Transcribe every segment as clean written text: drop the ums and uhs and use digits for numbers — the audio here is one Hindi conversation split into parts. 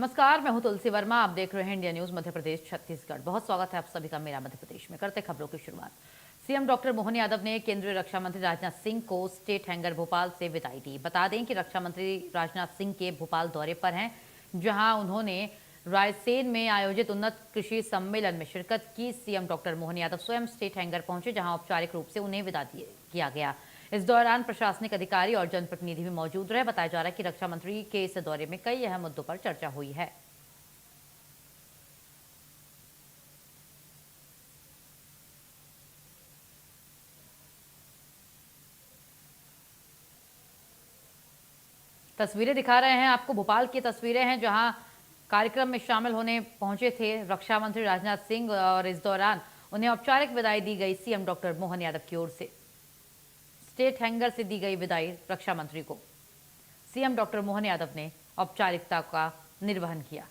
नमस्कार, मैं हूं तुलसी वर्मा। आप देख रहे हैं इंडिया न्यूज मध्य प्रदेश छत्तीसगढ़। बहुत स्वागत है आप सभी का मेरा मध्य प्रदेश में। करते खबरों की शुरुआत। सीएम डॉक्टर मोहन यादव ने केंद्रीय रक्षा मंत्री राजनाथ सिंह को स्टेट हैंगर भोपाल से विदाई दी। बता दें कि रक्षा मंत्री राजनाथ सिंह के भोपाल दौरे पर हैं, जहां उन्होंने रायसेन में आयोजित उन्नत कृषि सम्मेलन में शिरकत की। सीएम डॉक्टर मोहन यादव स्वयं स्टेट हैंगर पहुंचे, जहां औपचारिक रूप से उन्हें विदा किया गया। इस दौरान प्रशासनिक अधिकारी और जनप्रतिनिधि भी मौजूद रहे। बताया जा रहा है कि रक्षा मंत्री के इस दौरे में कई अहम मुद्दों पर चर्चा हुई है। तस्वीरें दिखा रहे हैं आपको, भोपाल की तस्वीरें हैं, जहां कार्यक्रम में शामिल होने पहुंचे थे रक्षा मंत्री राजनाथ सिंह और इस दौरान उन्हें औपचारिक विदाई दी गई सीएम डॉक्टर मोहन यादव की ओर से। स्टेट हैंगर से दी गई विदाई रक्षा मंत्री को सीएम डॉक्टर मोहन यादव ने औपचारिकता का निर्वहन किया।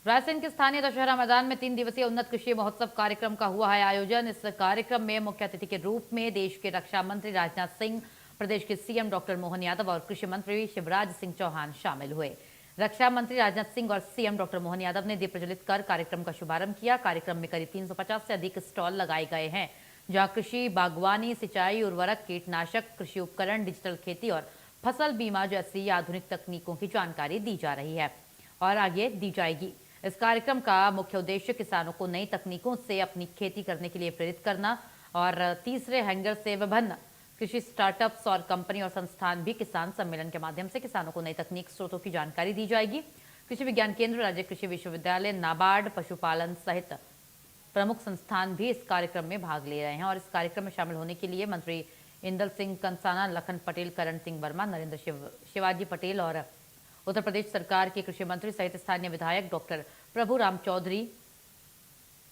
रायसेन के स्थानीय दशहरा मैदान में 3 दिवसीय उन्नत कृषि महोत्सव कार्यक्रम का हुआ है आयोजन। इस कार्यक्रम में मुख्य अतिथि के रूप में देश के रक्षा मंत्री राजनाथ सिंह, प्रदेश के सीएम डॉक्टर मोहन यादव और कृषि मंत्री शिवराज सिंह चौहान शामिल हुए। रक्षा मंत्री राजनाथ सिंह और सीएम डॉक्टर मोहन यादव ने दीप प्रज्वलित कर कार्यक्रम का शुभारंभ किया। कार्यक्रम में करीब 350 से अधिक स्टॉल लगाए गए हैं, जहां कृषि, बागवानी, सिंचाई, उर्वरक, कीटनाशक, कृषि उपकरण, डिजिटल खेती और फसल बीमा जैसी आधुनिक तकनीकों की जानकारी दी जा रही है और आगे दी जाएगी। इस कार्यक्रम का मुख्य उद्देश्य किसानों को नई तकनीकों से अपनी खेती करने के लिए प्रेरित करना और तीसरे हैंगर से विभिन्न कृषि स्टार्टअप्स और कंपनी और संस्थान भी किसान सम्मेलन के माध्यम से किसानों को नई तकनीक स्रोतों की जानकारी दी जाएगी। कृषि विज्ञान केंद्र, राज्य कृषि विश्वविद्यालय, नाबार्ड, पशुपालन सहित प्रमुख संस्थान भी इस कार्यक्रम में भाग ले रहे हैं और इस कार्यक्रम में शामिल होने के लिए मंत्री इंदल सिंह कंसाना, लखन पटेल, करण सिंह वर्मा, नरेंद्र शिवाजी पटेल और उत्तर प्रदेश सरकार के कृषि मंत्री सहित स्थानीय विधायक डॉक्टर प्रभुराम चौधरी,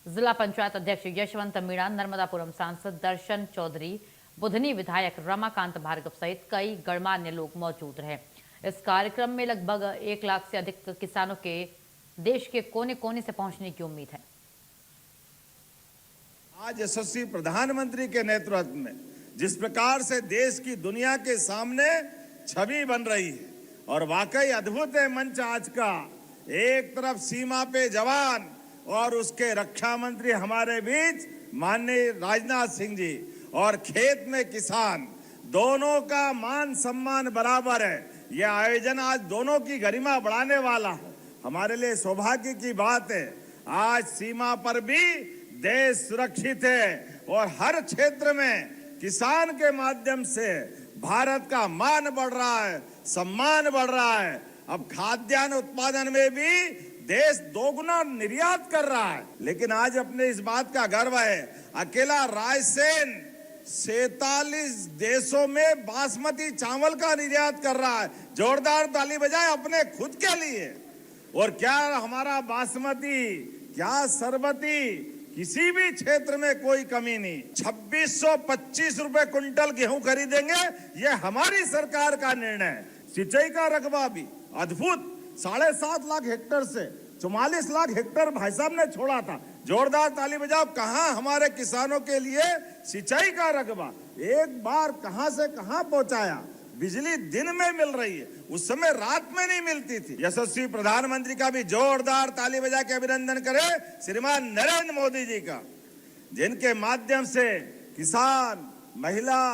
जिला पंचायत अध्यक्ष यशवंत मीणा, नर्मदापुरम सांसद दर्शन चौधरी, बुधनी विधायक रमाकांत भार्गव सहित कई गणमान्य लोग मौजूद रहे। इस कार्यक्रम में लगभग 1 लाख से अधिक किसानों के देश के कोने कोने से पहुंचने की उम्मीद है। आज यशस्वी प्रधानमंत्री के नेतृत्व में जिस प्रकार से देश की दुनिया के सामने छवि बन रही है और वाकई अद्भुत है मंच आज का। एक तरफ सीमा पे जवान और उसके रक्षा मंत्री हमारे बीच माननीय राजनाथ सिंह जी और खेत में किसान, दोनों का मान सम्मान बराबर है। यह आयोजन आज दोनों की गरिमा बढ़ाने वाला है। हमारे लिए सौभाग्य की बात है, आज सीमा पर भी देश सुरक्षित है और हर क्षेत्र में किसान के माध्यम से भारत का मान बढ़ रहा है, सम्मान बढ़ रहा है। अब खाद्यान्न उत्पादन में भी देश दोगुना निर्यात कर रहा है। लेकिन आज अपने इस बात का गर्व है, अकेला रायसेन 47 देशों में बासमती चावल का निर्यात कर रहा है। जोरदार ताली बजाएं अपने खुद के लिए। और क्या हमारा बासमती, क्या सरबती, किसी भी क्षेत्र में कोई कमी नहीं। 2625 रुपए क्विंटल गेहूं खरीदेंगे, ये हमारी सरकार का निर्णय है। सिंचाई का रकबा भी अद्भुत 7.5 लाख हेक्टेयर से 44 लाख हेक्टेयर भाई साहब ने छोड़ा था। जोरदार ताली बजाओ। कहां हमारे किसानों के लिए सिंचाई का रकबा एक बार कहां से कहां पहुंचाया। बिजली दिन में मिल रही है, उस समय रात में नहीं मिलती थी। यशस्वी प्रधानमंत्री का भी जोरदार ताली बजा के अभिनंदन करें श्रीमान नरेंद्र मोदी जी का, जिनके माध्यम से किसान, महिला,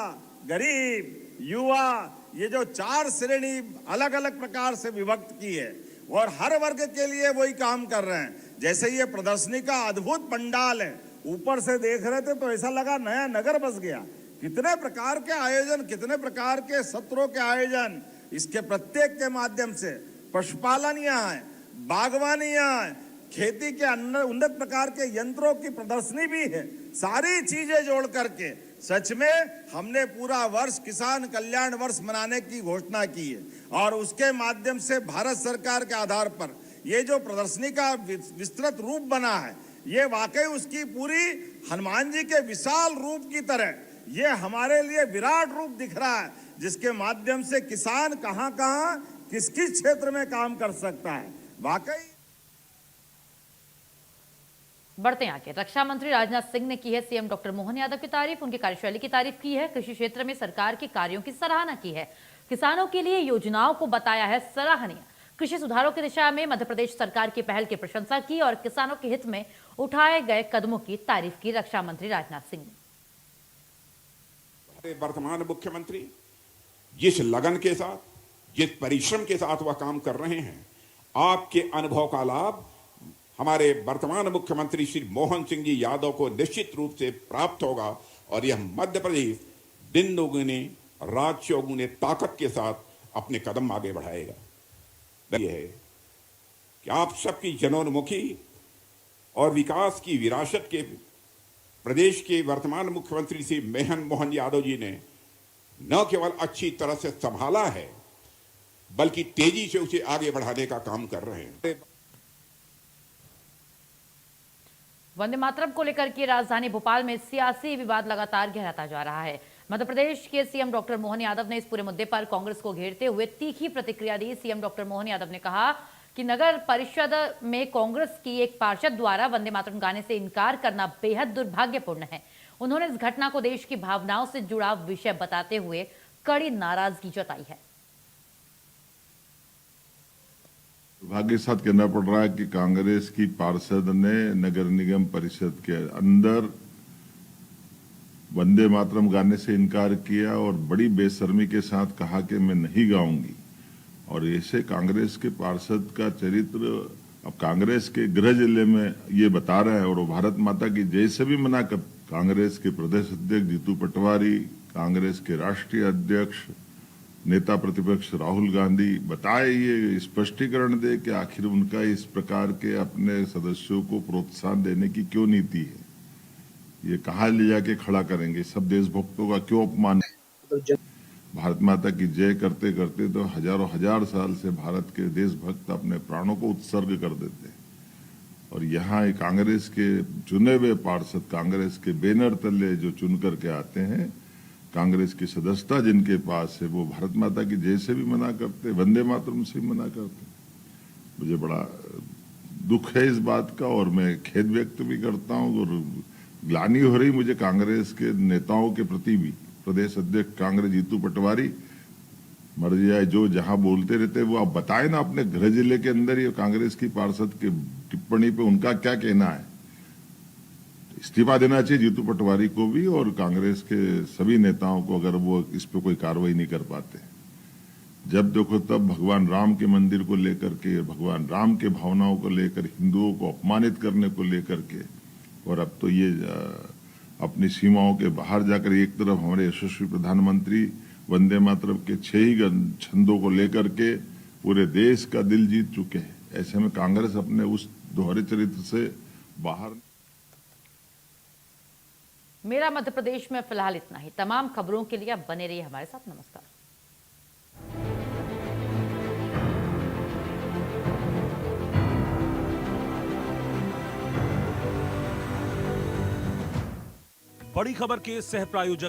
गरीब, युवा, ये जो 4 श्रेणी अलग अलग प्रकार से विभक्त की है और हर वर्ग के लिए वही काम कर रहे हैं। जैसे ये प्रदर्शनी का अद्भुत पंडाल है, ऊपर से देख रहे थे तो ऐसा लगा नया नगर बस गया। कितने प्रकार के आयोजन, कितने प्रकार के सत्रों के आयोजन, इसके प्रत्येक के माध्यम से पशुपालन यहाँ है, बागवानी यहाँ है, खेती के उन्नत प्रकार के यंत्रों की प्रदर्शनी भी है। सारी चीजें जोड़ करके सच में हमने पूरा वर्ष किसान कल्याण वर्ष मनाने की घोषणा की है और उसके माध्यम से भारत सरकार के आधार पर ये जो प्रदर्शनी का विस्तृत रूप बना है, ये वाकई उसकी पूरी हनुमान जी के विशाल रूप की तरह ये हमारे लिए विराट रूप दिख रहा है, जिसके माध्यम से किसान कहां कहां किस किस क्षेत्र में काम कर सकता है। वाकई बढ़ते हैं आगे। रक्षा मंत्री राजनाथ सिंह ने की है सीएम डॉक्टर मोहन यादव की तारीफ, उनकी कार्यशैली की तारीफ की है, कृषि क्षेत्र में सरकार के कार्यों की सराहना की है, किसानों के लिए योजनाओं को बताया है सराहनीय, कृषि सुधारों की दिशा में मध्य प्रदेश सरकार की पहल की प्रशंसा की और किसानों के हित में उठाए गए कदमों की तारीफ की। रक्षा मंत्री राजनाथ सिंह ने वर्तमान मुख्यमंत्री जिस लगन के साथ, जिस परिश्रम के साथ वह काम कर रहे हैं, आपके अनुभव का लाभ हमारे वर्तमान मुख्यमंत्री श्री मोहन सिंह जी यादव को निश्चित रूप से प्राप्त होगा और यह मध्य प्रदेश दिन दोगुने रात चौगुने ताकत के साथ अपने कदम आगे बढ़ाएगा। यह है कि आप सबकी जनोन्मुखी और विकास की विरासत के प्रदेश के वर्तमान मुख्यमंत्री श्री मोहन यादव जी ने न केवल अच्छी तरह से संभाला है, बल्कि तेजी से उसे आगे बढ़ाने का काम कर रहे हैं। वंदे मातरम को लेकर के राजधानी भोपाल में सियासी विवाद लगातार गहराता जा रहा है। मध्य प्रदेश के सीएम डॉक्टर मोहन यादव ने इस पूरे मुद्दे पर कांग्रेस को घेरते हुए तीखी प्रतिक्रिया दी। सीएम डॉक्टर मोहन यादव ने कहा कि नगर परिषद में कांग्रेस की एक पार्षद द्वारा वंदे मातरम गाने से इनकार करना बेहद दुर्भाग्यपूर्ण है। उन्होंने इस घटना को देश की भावनाओं से जुड़ा विषय बताते हुए कड़ी नाराजगी जताई है। दुर्भाग्य के साथ कहना पड़ रहा है कि कांग्रेस की पार्षद ने नगर निगम परिषद के अंदर वंदे मातरम गाने से इनकार किया और बड़ी बेशर्मी के साथ कहा कि मैं नहीं गाऊंगी। और ऐसे कांग्रेस के पार्षद का चरित्र अब कांग्रेस के गृह जिले में ये बता रहे हैं और वो भारत माता की जय से भी मना कर। कांग्रेस के प्रदेश अध्यक्ष जीतू पटवारी, कांग्रेस के राष्ट्रीय अध्यक्ष नेता प्रतिपक्ष राहुल गांधी बताए, ये स्पष्टीकरण दे कि आखिर उनका इस प्रकार के अपने सदस्यों को प्रोत्साहन देने की क्यों नीति है। ये कहाँ ले जाके खड़ा करेंगे, सब देशभक्तों का क्यों अपमान। भारत माता की जय करते करते तो हजारों हजार साल से भारत के देशभक्त अपने प्राणों को उत्सर्ग कर देते हैं और यहाँ कांग्रेस के चुने हुए पार्षद कांग्रेस के बैनर तले जो चुन करके आते हैं, कांग्रेस की सदस्यता जिनके पास है, वो भारत माता की जय से भी मना करते, वंदे मातरम से भी मना करते। मुझे बड़ा दुख है इस बात का और मैं खेद व्यक्त भी करता हूँ और ग्लानि हो रही मुझे कांग्रेस के नेताओं के प्रति भी। प्रदेश अध्यक्ष कांग्रेस जीतू पटवारी मर जाए जो जहां बोलते रहते वो आप बताए ना अपने गृह जिले के अंदर ये कांग्रेस की पार्षद की टिप्पणी पे उनका क्या कहना है। इस्तीफा देना चाहिए जीतू पटवारी को भी और कांग्रेस के सभी नेताओं को अगर वो इस पे कोई कार्रवाई नहीं कर पाते। जब देखो तब भगवान राम के मंदिर को लेकर के, भगवान राम के भावनाओं को लेकर, हिंदुओं को अपमानित करने को लेकर के, और अब तो ये अपनी सीमाओं के बाहर जाकर एक तरफ हमारे यशस्वी प्रधानमंत्री वंदे मातरम के 6 ही छंदों को लेकर के पूरे देश का दिल जीत चुके हैं। ऐसे में कांग्रेस अपने उस दोहरे चरित्र से बाहर। मेरा मध्य प्रदेश में फिलहाल इतना ही। तमाम खबरों के लिए आप बने रहिए हमारे साथ। नमस्कार। बड़ी खबर के सह प्रायोजक